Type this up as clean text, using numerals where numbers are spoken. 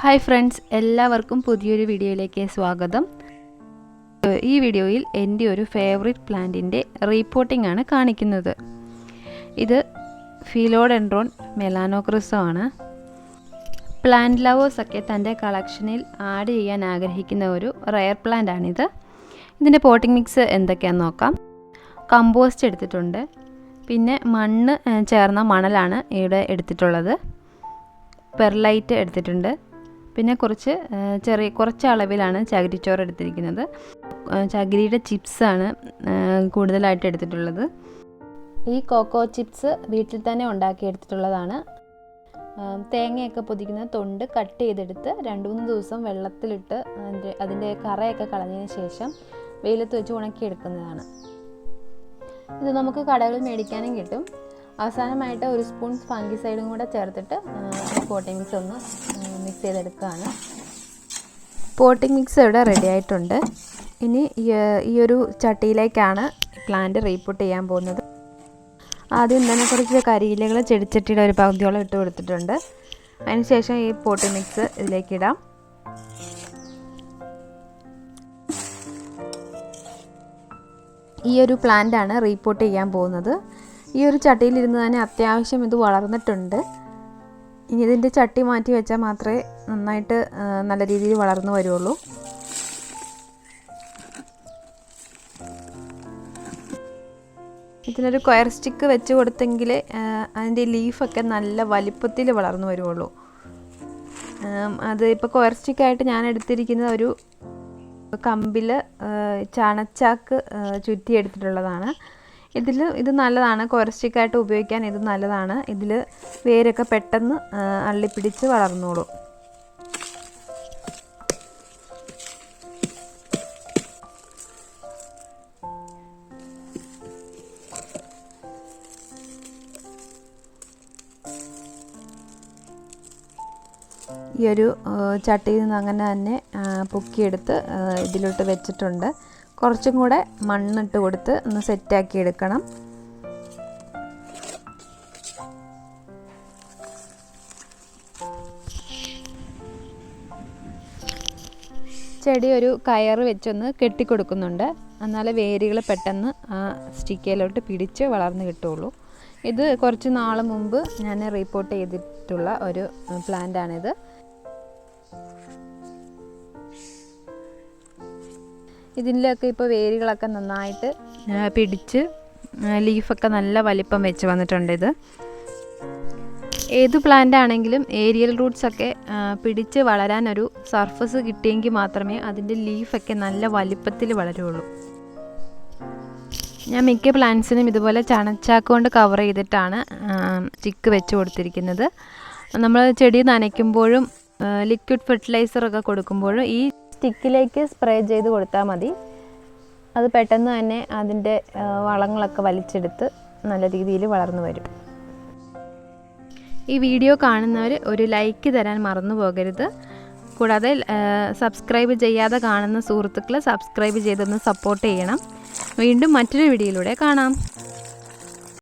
Hi friends, എല്ലാവർക്കും പുതിയൊരു വീഡിയോയിലേക്ക് സ്വാഗതം. ഈ വീഡിയോയിൽ എൻ്റെ ഒരു ഫേവറേറ്റ് പ്ലാന്റിൻ്റെ റീപോട്ടിംഗ് ആണ് കാണിക്കുന്നത്. ഇത് ഫിലോഡെൻഡ്രോൺ മെലാനോക്രിസം ആണ്. പ്ലാന്റ് ലവേഴ്സൊക്കെ തൻ്റെ കളക്ഷനിൽ ആഡ് ചെയ്യാൻ ആഗ്രഹിക്കുന്ന ഒരു റെയർ പ്ലാന്റ് ആണിത്. ഇതിൻ്റെ പോട്ടിംഗ് മിക്സ് എന്തൊക്കെയാണെന്ന് നോക്കാം. കമ്പോസ്റ്റ് എടുത്തിട്ടുണ്ട്, പിന്നെ മണ്ണ് ചേർന്ന മണലാണ് ഇവിടെ എടുത്തിട്ടുള്ളത്. പെർലൈറ്റ് എടുത്തിട്ടുണ്ട്, പിന്നെ കുറച്ച് അളവിലാണ് ചകിരിച്ചോറ് എടുത്തിരിക്കുന്നത്. ചകിരിയുടെ ചിപ്സാണ് കൂടുതലായിട്ട് എടുത്തിട്ടുള്ളത്. ഈ കോക്കോ ചിപ്സ് വീട്ടിൽ തന്നെ ഉണ്ടാക്കിയെടുത്തിട്ടുള്ളതാണ്. തേങ്ങയൊക്കെ പൊതിക്കുന്ന തൊണ്ട് കട്ട് ചെയ്തെടുത്ത് 2-3 ദിവസം വെള്ളത്തിലിട്ട് അതിൻ്റെ കറയൊക്കെ കളഞ്ഞതിന് ശേഷം വെയിലത്ത് വെച്ച് ഉണക്കിയെടുക്കുന്നതാണ്. ഇത് നമുക്ക് കടകളിൽ മേടിക്കാനും കിട്ടും. അവസാനമായിട്ട് 1 സ്പൂൺ ഫംഗിസൈഡും കൂടെ ചേർത്തിട്ട് പോട്ടിംഗ് മിക്സ് ഒന്ന് മിക്സ് ചെയ്തെടുക്കുകയാണ്. പോട്ടിംഗ് മിക്സ് ഇവിടെ റെഡി ആയിട്ടുണ്ട്. ഇനി ഈ ഒരു ചട്ടിയിലേക്കാണ് പ്ലാന്റ് റീപോട്ട് ചെയ്യാൻ പോകുന്നത്. ആദ്യം തന്നെ കുറച്ച് കരിയിലകൾ ചെടിച്ചട്ടിയുടെ ഒരു പകുതിയോളം ഇട്ട് കൊടുത്തിട്ടുണ്ട്. അതിനുശേഷം ഈ പോട്ടിംഗ് മിക്സ് ഇതിലേക്ക് ഇടാം. ഈ ഒരു പ്ലാന്റാണ് റീപോട്ട് ചെയ്യാൻ പോകുന്നത്. ഈ ഒരു ചട്ടിയിലിരുന്ന് തന്നെ അത്യാവശ്യം ഇത് വളർന്നിട്ടുണ്ട്. ഇനി ഇതിൻ്റെ ചട്ടി മാറ്റി വെച്ചാൽ മാത്രമേ നന്നായിട്ട് നല്ല രീതിയിൽ വളർന്നു വരുള്ളൂ. ഇതിനൊരു സ്ക്വയർ സ്റ്റിക്ക് വെച്ച് കൊടുത്തെങ്കിൽ അതിൻ്റെ ലീഫൊക്കെ നല്ല വലിപ്പത്തിൽ വളർന്നു വരുള്ളൂ. അത് ഇപ്പോൾ സ്ക്വയർ സ്റ്റിക്കായിട്ട് ഞാൻ എടുത്തിരിക്കുന്നത് ഒരു കമ്പിൽ ചണച്ചാക്ക് ചുറ്റി എടുത്തിട്ടുള്ളതാണ്. ഇത് നല്ലതാണ്, സ്ക്വയർ ഉപയോഗിക്കാൻ ഇത് നല്ലതാണ്. ഇതിൽ വേരൊക്കെ പെട്ടെന്ന് അള്ളിപ്പിടിച്ച് വളർന്നോളും. ഈ ഒരു ചട്ടിയിൽ നിന്ന് അങ്ങനെ തന്നെ പൊക്കിയെടുത്ത് ഇതിലോട്ട് വെച്ചിട്ടുണ്ട്. കുറച്ചും കൂടെ മണ്ണിട്ട് കൊടുത്ത് ഒന്ന് സെറ്റാക്കി എടുക്കണം. ചെടി ഒരു കയറ് വെച്ചൊന്ന് കെട്ടിക്കൊടുക്കുന്നുണ്ട്, എന്നാലേ വേരുകൾ പെട്ടെന്ന് ആ സ്റ്റിക്കയിലോട്ട് പിടിച്ച് വളർന്ന് കിട്ടുള്ളൂ. ഇത് കുറച്ച് നാൾ മുമ്പ് ഞാൻ റീപോട്ട് ചെയ്തിട്ടുള്ള ഒരു പ്ലാന്റാണിത്. ഇതിലൊക്കെ ഇപ്പോൾ വേരുകളൊക്കെ നന്നായിട്ട് പിടിച്ച് ലീഫൊക്കെ നല്ല വലിപ്പം വെച്ച് വന്നിട്ടുണ്ട്. ഇത് ഏത് പ്ലാന്റ് ആണെങ്കിലും ഏരിയൽ റൂട്ട്സൊക്കെ പിടിച്ച് വളരാൻ ഒരു സർഫസ് കിട്ടിയെങ്കിൽ മാത്രമേ അതിൻ്റെ ലീഫൊക്കെ നല്ല വലിപ്പത്തിൽ വളരുള്ളൂ. ഞാൻ മിക്ക പ്ലാന്റ്സിനും ഇതുപോലെ ചണച്ചാക്ക് കൊണ്ട് കവർ ചെയ്തിട്ടാണ് സ്റ്റിക്ക് വെച്ച് കൊടുത്തിരിക്കുന്നത്. നമ്മൾ ചെടി നനയ്ക്കുമ്പോഴും ലിക്വിഡ് ഫെർട്ടിലൈസറൊക്കെ കൊടുക്കുമ്പോഴും ഈ സ്റ്റിക്കിലേക്ക് സ്പ്രേ ചെയ്ത് കൊടുത്താൽ മതി. അത് പെട്ടെന്ന് തന്നെ അതിൻ്റെ വളങ്ങളൊക്കെ വലിച്ചെടുത്ത് നല്ല രീതിയിൽ വളർന്നു വരും. ഈ വീഡിയോ കാണുന്നവർ ഒരു ലൈക്ക് തരാൻ മറന്നു പോകരുത്. കൂടാതെ സബ്സ്ക്രൈബ് ചെയ്യാതെ കാണുന്ന സുഹൃത്തുക്കൾ സബ്സ്ക്രൈബ് ചെയ്തൊന്ന് സപ്പോർട്ട് ചെയ്യണം. വീണ്ടും മറ്റൊരു വീഡിയോയിലൂടെ കാണാം.